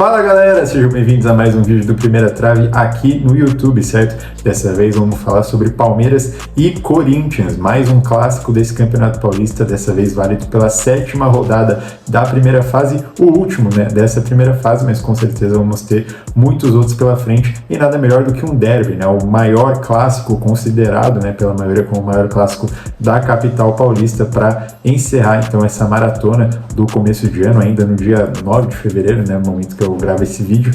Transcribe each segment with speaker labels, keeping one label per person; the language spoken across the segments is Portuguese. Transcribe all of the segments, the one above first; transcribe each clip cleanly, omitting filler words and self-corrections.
Speaker 1: Fala galera, sejam bem-vindos a mais um vídeo do Primeira Trave aqui no YouTube, certo? Dessa vez vamos falar sobre Palmeiras e Corinthians, mais um clássico desse Campeonato Paulista, dessa vez válido pela 7ª rodada da primeira fase, o último, né, dessa primeira fase, mas com certeza vamos ter muitos outros pela frente e nada melhor do que um derby, né, o maior clássico considerado, né, pela maioria como o maior clássico da capital paulista para encerrar então essa maratona do começo de ano, ainda no dia 9 de fevereiro, né, no momento que eu gravo esse vídeo,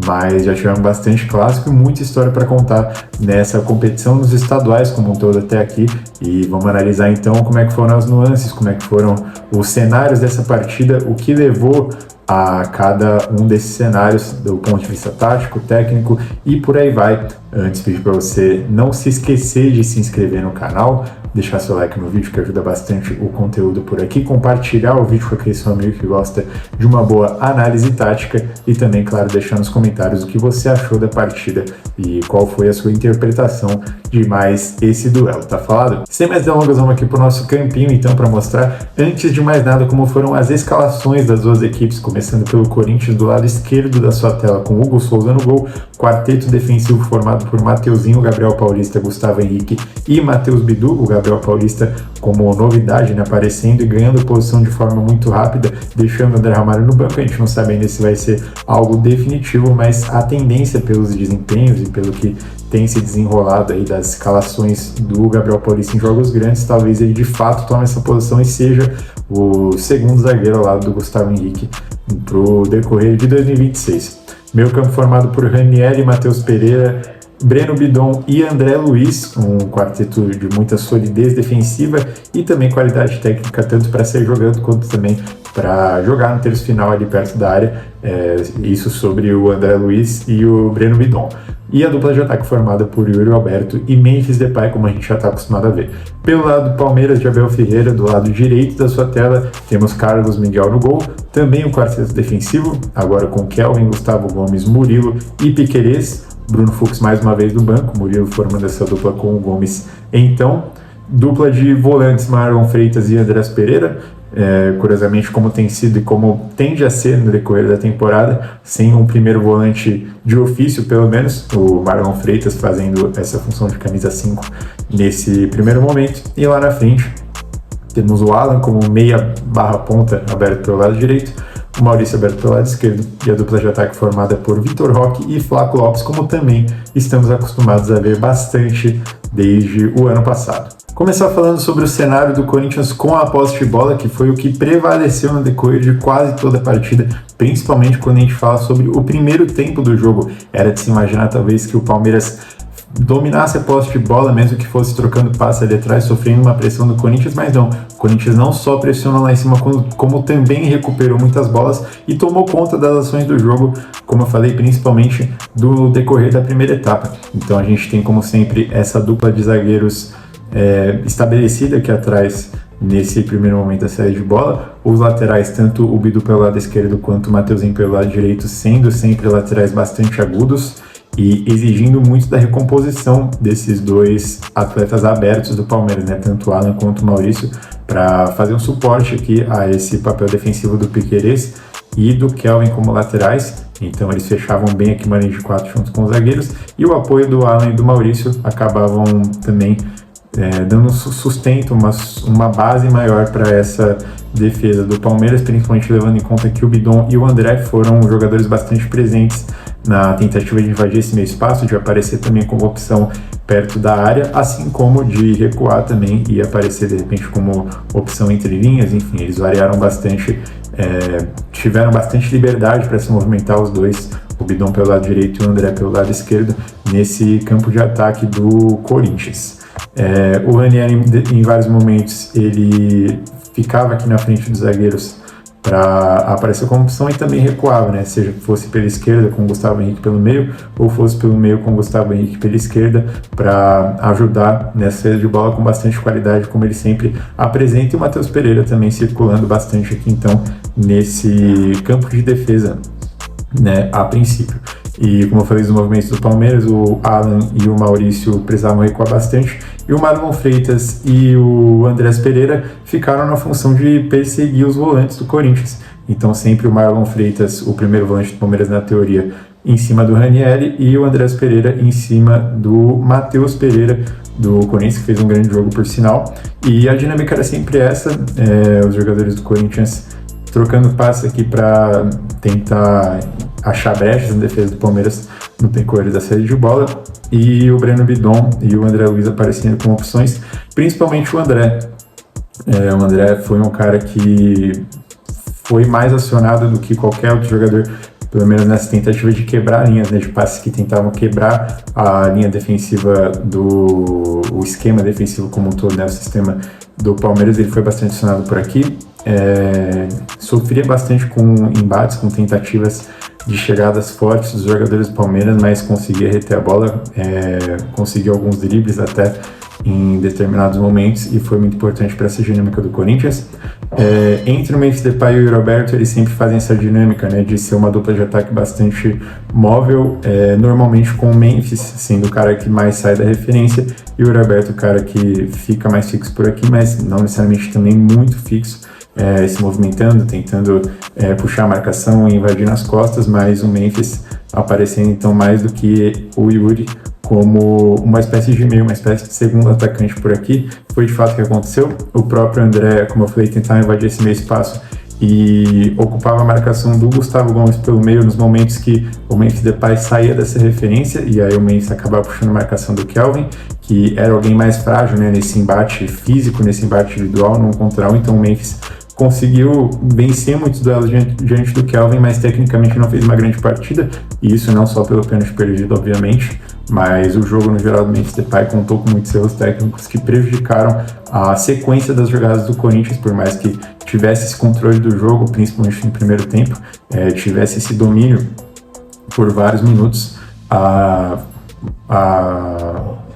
Speaker 1: mas já tivemos bastante clássico e muita história para contar nessa competição nos estaduais como um todo até aqui, e vamos analisar então como é que foram as nuances, como é que foram os cenários dessa partida, o que levou a cada um desses cenários do ponto de vista tático, técnico e por aí vai. Antes pedir para você não se esquecer de se inscrever no canal, deixar seu like no vídeo que ajuda bastante o conteúdo por aqui, compartilhar o vídeo com aquele seu amigo que gosta de uma boa análise tática e também, claro, deixar nos comentários o que você achou da partida e qual foi a sua interpretação de mais esse duelo, tá falado? Sem mais delongas, vamos aqui pro nosso campinho então para mostrar, antes de mais nada, como foram as escalações das duas equipes, começando pelo Corinthians do lado esquerdo da sua tela com Hugo Souza no gol, quarteto defensivo formado por Mateuzinho, Gabriel Paulista, Gustavo Henrique e Matheus Bidu, o Gabriel Paulista como novidade, né, aparecendo e ganhando posição de forma muito rápida, deixando o André Ramalho no banco. A gente não sabe ainda se vai ser algo definitivo, mas a tendência pelos desempenhos e pelo que tem se desenrolado aí das escalações do Gabriel Paulista em jogos grandes, talvez ele de fato tome essa posição e seja o segundo zagueiro ao lado do Gustavo Henrique para o decorrer de 2026. Meio campo formado por Ranieri, Matheus Pereira, Breno Bidon e André Luiz, um quarteto de muita solidez defensiva e também qualidade técnica, tanto para sair jogando quanto também para jogar no terço final ali perto da área, isso sobre o André Luiz e o Breno Bidon. E a dupla de ataque formada por Yuri Alberto e Memphis Depay, como a gente já está acostumado a ver. Pelo lado do Palmeiras, de Abel Ferreira, do lado direito da sua tela, temos Carlos Miguel no gol, também o quarteto defensivo, agora com Kelvin, Gustavo Gomes, Murilo e Piquerez, Bruno Fux mais uma vez no banco, Murilo formando essa dupla com o Gomes. Então, dupla de volantes Marlon Freitas e Andrés Pereira, curiosamente como tem sido e como tende a ser no decorrer da temporada, sem um primeiro volante de ofício pelo menos, o Marlon Freitas fazendo essa função de camisa 5 nesse primeiro momento, e lá na frente temos o Alan como meia/ponta aberto pelo lado direito, o Maurício aberto pelo lado esquerdo e a dupla de ataque formada por Vitor Roque e Flaco Lopes, como também estamos acostumados a ver bastante desde o ano passado. Começar falando sobre o cenário do Corinthians com a posse de bola, que foi o que prevaleceu no decorrer de quase toda a partida, principalmente quando a gente fala sobre o primeiro tempo do jogo. Era de se imaginar talvez que o Palmeiras dominasse a posse de bola, mesmo que fosse trocando passe ali atrás, sofrendo uma pressão do Corinthians, mas não. O Corinthians não só pressionou lá em cima, como também recuperou muitas bolas e tomou conta das ações do jogo, como eu falei, principalmente do decorrer da primeira etapa. Então a gente tem, como sempre, essa dupla de zagueiros estabelecida aqui atrás nesse primeiro momento da saída de bola, os laterais, tanto o Bidu pelo lado esquerdo quanto o Mateuzinho pelo lado direito, sendo sempre laterais bastante agudos e exigindo muito da recomposição desses dois atletas abertos do Palmeiras, né? Tanto o Alan quanto o Maurício, para fazer um suporte aqui a esse papel defensivo do Piquerez e do Kelvin como laterais. Então eles fechavam bem aqui uma linha de 4 junto com os zagueiros, e o apoio do Alan e do Maurício acabavam também dando sustento, uma base maior para essa defesa do Palmeiras, principalmente levando em conta que o Bidon e o André foram jogadores bastante presentes na tentativa de invadir esse meio espaço, de aparecer também como opção perto da área, assim como de recuar também e aparecer de repente como opção entre linhas. Enfim, eles variaram bastante, tiveram bastante liberdade para se movimentar os dois, o Bidon pelo lado direito e o André pelo lado esquerdo, nesse campo de ataque do Corinthians. O Ranieri em vários momentos ele ficava aqui na frente dos zagueiros para aparecer como opção e também recuava, né? Seja que fosse pela esquerda com o Gustavo Henrique pelo meio ou fosse pelo meio com o Gustavo Henrique pela esquerda, para ajudar nessa saída de bola com bastante qualidade, como ele sempre apresenta, e o Matheus Pereira também circulando bastante aqui então nesse campo de defesa, né, a princípio. E como eu falei dos movimentos do Palmeiras, o Alan e o Maurício precisavam recuar bastante, e o Marlon Freitas e o Andrés Pereira ficaram na função de perseguir os volantes do Corinthians. então sempre o Marlon Freitas, o primeiro volante do Palmeiras na teoria, em cima do Ranieri, e o Andreas Pereira em cima do Matheus Pereira, do Corinthians, que fez um grande jogo por sinal. E a dinâmica era sempre essa, os jogadores do Corinthians trocando passes aqui para tentar achar brechas na defesa do Palmeiras no decorrer da saída de bola, e o Breno Bidon e o André Luiz aparecendo com opções, principalmente o André. O André foi um cara que foi mais acionado do que qualquer outro jogador, pelo menos nessa tentativa de quebrar linhas, né, de passes que tentavam quebrar a linha defensiva o esquema defensivo como um todo, né, o sistema do Palmeiras. Ele foi bastante acionado por aqui, sofria bastante com embates, com tentativas de chegadas fortes dos jogadores do Palmeiras, mas conseguia reter a bola, conseguiu alguns dribles até em determinados momentos, e foi muito importante para essa dinâmica do Corinthians. Entre o Memphis Depay e o Roberto, eles sempre fazem essa dinâmica, né, de ser uma dupla de ataque bastante móvel, normalmente com o Memphis sendo o cara que mais sai da referência, e o Roberto o cara que fica mais fixo por aqui, mas não necessariamente também muito fixo, se movimentando, tentando puxar a marcação e invadir nas costas, mas o Memphis aparecendo então mais do que o Yuri como uma espécie de meio, uma espécie de segundo atacante por aqui. Foi de fato o que aconteceu. O próprio André, como eu falei, tentava invadir esse meio espaço e ocupava a marcação do Gustavo Gomes pelo meio nos momentos que o Memphis Depay saía dessa referência, e aí o Memphis acabava puxando a marcação do Kelvin, que era alguém mais frágil, né, nesse embate físico, nesse embate individual, no 1 contra 1, então o Memphis conseguiu vencer muitos duelos diante do Kelvin, mas tecnicamente não fez uma grande partida, e isso não só pelo pênalti perdido, obviamente, mas o jogo no geral do Memphis Depay contou com muitos erros técnicos que prejudicaram a sequência das jogadas do Corinthians, por mais que tivesse esse controle do jogo, principalmente no primeiro tempo, tivesse esse domínio por vários minutos,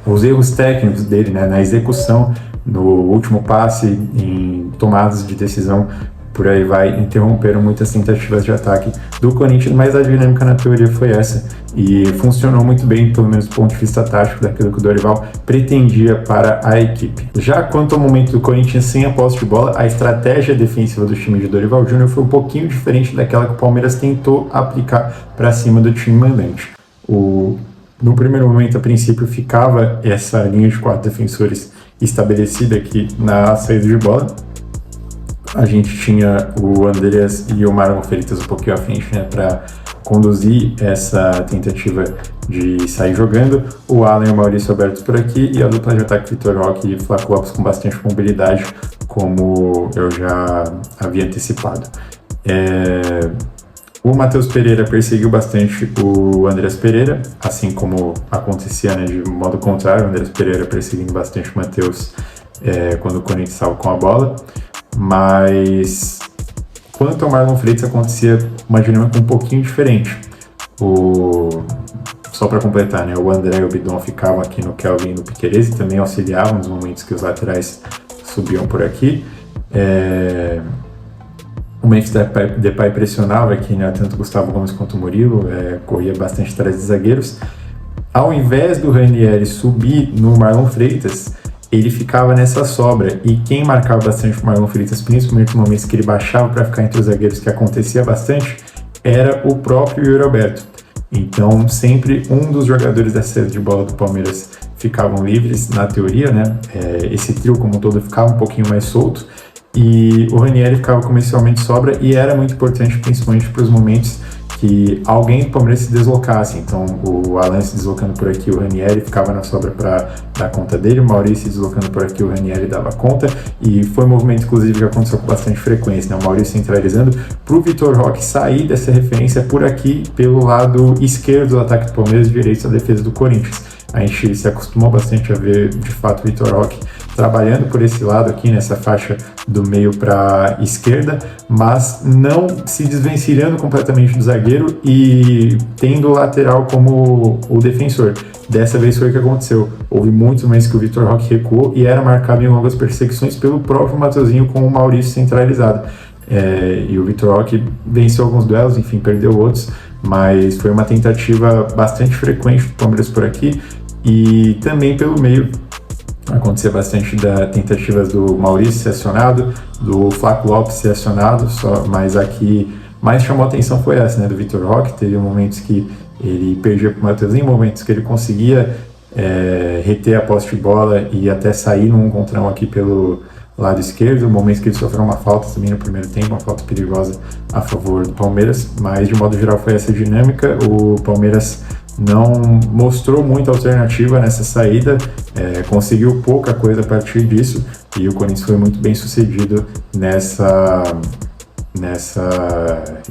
Speaker 1: os erros técnicos dele, né, na execução, no último passe, em tomadas de decisão, por aí vai, interromperam muitas tentativas de ataque do Corinthians, mas a dinâmica na teoria foi essa, e funcionou muito bem, pelo menos do ponto de vista tático, daquilo que o Dorival pretendia para a equipe. Já quanto ao momento do Corinthians sem a posse de bola, a estratégia defensiva do time de Dorival Júnior foi um pouquinho diferente daquela que o Palmeiras tentou aplicar para cima do time mandante. No primeiro momento, a princípio, ficava essa linha de 4 defensores estabelecida aqui na saída de bola. A gente tinha o Andreas e o Marlon Freitas um pouquinho à frente, né, para conduzir essa tentativa de sair jogando. O Alan e o Maurício Alberto por aqui, e a dupla de ataque Vitor Roque e Flaco Lopes com bastante mobilidade, como eu já havia antecipado. O Matheus Pereira perseguiu bastante o Andreas Pereira, assim como acontecia, né, de modo contrário, o Andreas Pereira perseguindo bastante o Matheus quando o Corinthians estava com a bola. Mas quanto ao Marlon Freitas, acontecia uma dinâmica um pouquinho diferente. Só para completar, né, o André e o Bidon ficavam aqui no Kelvin e no Piquerez, e também auxiliavam nos momentos que os laterais subiam por aqui. O Memphis Depay pressionava aqui, né, tanto o Gustavo Gomes quanto o Murilo, corria bastante atrás de zagueiros. Ao invés do Ranieri subir no Marlon Freitas, ele ficava nessa sobra, e quem marcava bastante o Marlon Freitas, principalmente no momento que ele baixava para ficar entre os zagueiros, que acontecia bastante, era o próprio Yuri Alberto. Então, sempre um dos jogadores da saída de bola do Palmeiras ficavam livres, na teoria, né? Esse trio como um todo ficava um pouquinho mais solto, e o Ranieri ficava comercialmente sobra, e era muito importante, principalmente para os momentos que alguém do Palmeiras se deslocasse. Então o Alan se deslocando por aqui, o Ranieri ficava na sobra para dar conta dele, o Maurício se deslocando por aqui, o Ranieri dava conta, e foi um movimento inclusive que aconteceu com bastante frequência, né? O Maurício centralizando para o Vitor Roque sair dessa referência por aqui, pelo lado esquerdo do ataque do Palmeiras, direito da defesa do Corinthians. A gente se acostumou bastante a ver, de fato, o Vitor Roque trabalhando por esse lado aqui, nessa faixa do meio para a esquerda, mas não se desvencilhando completamente do zagueiro e tendo o lateral como o defensor. Dessa vez foi o que aconteceu. Houve muitos momentos que o Vitor Roque recuou e era marcado em longas perseguições pelo próprio Matheusinho com o Maurício centralizado. E o Vitor Roque venceu alguns duelos, enfim, perdeu outros, mas foi uma tentativa bastante frequente do Palmeiras por aqui, e também pelo meio acontecer bastante das tentativas do Maurício ser acionado, do Flaco Lopes ser acionado, mas aqui mais chamou a atenção foi essa, né, do Vitor Roque. Teve momentos que ele perdia para o Mateuzinho, momentos que ele conseguia reter a posse de bola e até sair num 1 contra 1 aqui pelo lado esquerdo, momentos que ele sofreu uma falta também no primeiro tempo, uma falta perigosa a favor do Palmeiras, mas de modo geral foi essa dinâmica. O Palmeiras não mostrou muita alternativa nessa saída, conseguiu pouca coisa a partir disso, e o Corinthians foi muito bem sucedido nessa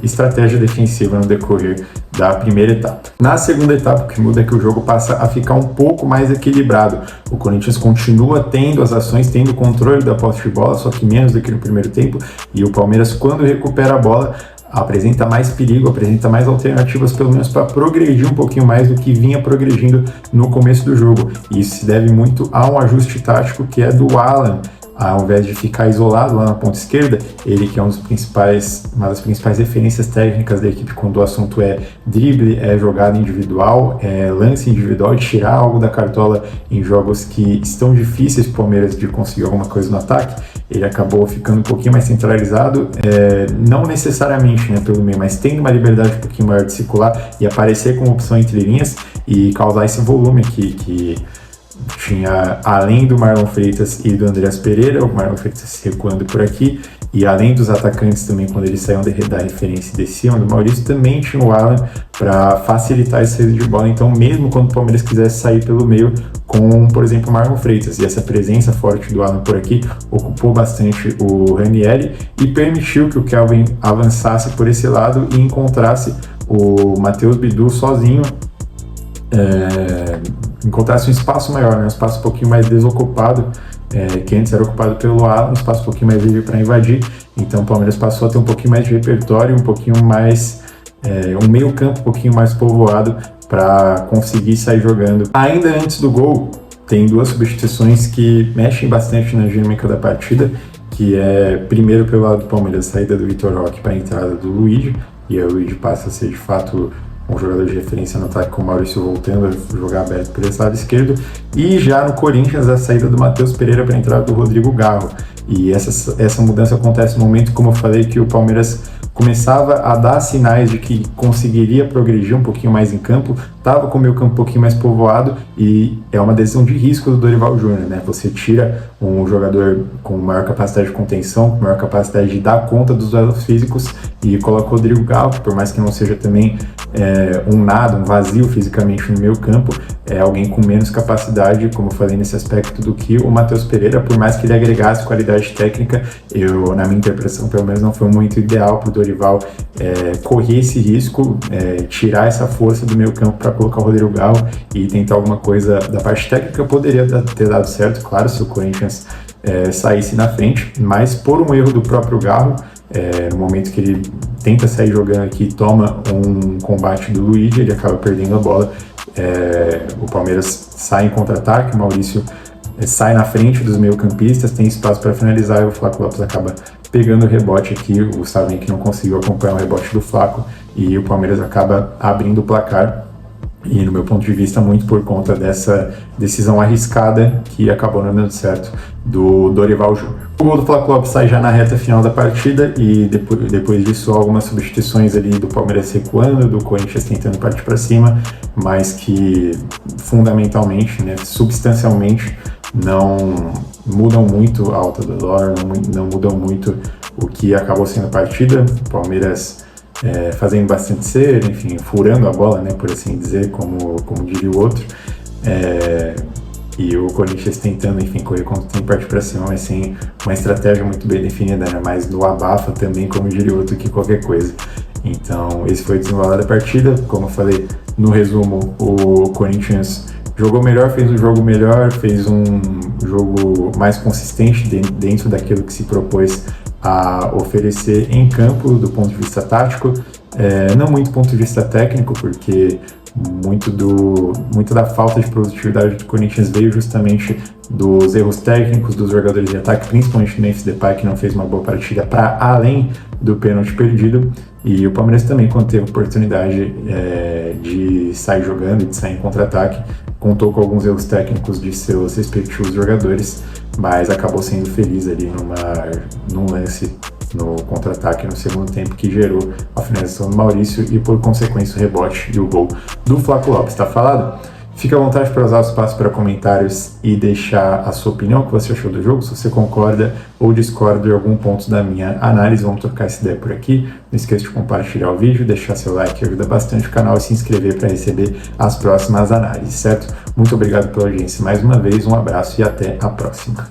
Speaker 1: estratégia defensiva no decorrer da primeira etapa. Na segunda etapa, o que muda é que o jogo passa a ficar um pouco mais equilibrado. O Corinthians continua tendo as ações, tendo o controle da posse de bola, só que menos do que no primeiro tempo, e o Palmeiras, quando recupera a bola, apresenta mais perigo, apresenta mais alternativas, pelo menos para progredir um pouquinho mais do que vinha progredindo no começo do jogo. E isso se deve muito a um ajuste tático que é do Alan. Ao invés de ficar isolado lá na ponta esquerda, ele que é uma das principais referências técnicas da equipe quando o assunto é drible, é jogada individual, é lance individual, tirar algo da cartola em jogos que estão difíceis para o Palmeiras de conseguir alguma coisa no ataque. Ele acabou ficando um pouquinho mais centralizado, não necessariamente, né, pelo meio, mas tendo uma liberdade um pouquinho maior de circular e aparecer como opção entre linhas e causar esse volume que tinha, além do Marlon Freitas e do Andreas Pereira, o Marlon Freitas se recuando por aqui, e além dos atacantes também, quando eles saíam da referência e desciam do Maurício, também tinha o Alan para facilitar esse saída de bola. Então, mesmo quando o Palmeiras quisesse sair pelo meio com, por exemplo, o Marlon Freitas, e essa presença forte do Alan por aqui ocupou bastante o Ranieri e permitiu que o Kelvin avançasse por esse lado e encontrasse o Matheus Bidu sozinho, encontrasse um espaço maior, né? Um espaço um pouquinho mais desocupado, que antes era ocupado pelo Alan, um espaço um pouquinho mais livre para invadir. Então o Palmeiras passou a ter um pouquinho mais de repertório, um pouquinho mais, um meio campo um pouquinho mais povoado para conseguir sair jogando. Ainda antes do gol, tem duas substituições que mexem bastante na dinâmica da partida, que é, primeiro pelo lado do Palmeiras, a saída do Vitor Roque para a entrada do Luigi, e aí o Luigi passa a ser de fato um jogador de referência no ataque, com o Maurício voltando a jogar aberto por esse lado esquerdo, e já no Corinthians a saída do Matheus Pereira para a entrada do Rodrigo Garro. E essa mudança acontece no momento, como eu falei, que o Palmeiras começava a dar sinais de que conseguiria progredir um pouquinho mais em campo, estava com o meio campo um pouquinho mais povoado, e é uma decisão de risco do Dorival Júnior, né? Você tira um jogador com maior capacidade de contenção, com maior capacidade de dar conta dos duelos físicos, e coloca o Rodrigo Garro, que por mais que não seja também um vazio fisicamente no meio campo, é alguém com menos capacidade, como eu falei nesse aspecto, do que o Matheus Pereira. Por mais que ele agregasse qualidade técnica, na minha interpretação, pelo menos não foi muito ideal para o Dorival correr esse risco, tirar essa força do meio campo para colocar o Rodrigo Garro e tentar alguma coisa da parte técnica. Poderia ter dado certo, claro, se o Corinthians saísse na frente, mas por um erro do próprio Garro, no momento que ele tenta sair jogando aqui, toma um combate do Luigi, ele acaba perdendo a bola. O Palmeiras sai em contra-ataque, o Maurício sai na frente dos meio-campistas, tem espaço para finalizar, e o Flaco Lopes acaba pegando o rebote aqui. O Gustavo Henrique não conseguiu acompanhar o rebote do Flaco e o Palmeiras acaba abrindo o placar. E no meu ponto de vista, muito por conta dessa decisão arriscada que acabou não dando certo do Dorival Júnior. O gol do Flaco Lopes sai já na reta final da partida, e depois disso algumas substituições ali do Palmeiras recuando, do Corinthians tentando partir para cima, mas que fundamentalmente, né, substancialmente, não mudam muito a alta do dólar, não mudam muito o que acabou sendo a partida. O Palmeiras fazendo bastante cera, enfim, furando a bola, né, por assim dizer, como diria o outro, e o Corinthians tentando, enfim, correr quando tem parte para cima, mas sem uma estratégia muito bem definida, né, mais no abafa também, como diria o outro, que qualquer coisa. Então, esse foi o desenrolar da partida. Como eu falei, no resumo, o Corinthians jogou melhor, fez um jogo melhor, fez um jogo mais consistente dentro daquilo que se propôs a oferecer em campo do ponto de vista tático, não muito do ponto de vista técnico, porque muito da falta de produtividade do Corinthians veio justamente dos erros técnicos dos jogadores de ataque, principalmente do Memphis Depay, que não fez uma boa partida para além do pênalti perdido. E o Palmeiras também, quando teve oportunidade de sair jogando e de sair em contra-ataque, contou com alguns erros técnicos de seus respectivos jogadores, mas acabou sendo feliz ali num lance no contra-ataque no segundo tempo que gerou a finalização do Maurício e, por consequência, o rebote e o gol do Flaco Lopes. Tá falado? Fica à vontade para usar o espaço para comentários e deixar a sua opinião, o que você achou do jogo, se você concorda ou discorda de algum ponto da minha análise. Vamos trocar essa ideia por aqui. Não esqueça de compartilhar o vídeo, deixar seu like, que ajuda bastante o canal, e se inscrever para receber as próximas análises, certo? Muito obrigado pela audiência mais uma vez, um abraço e até a próxima.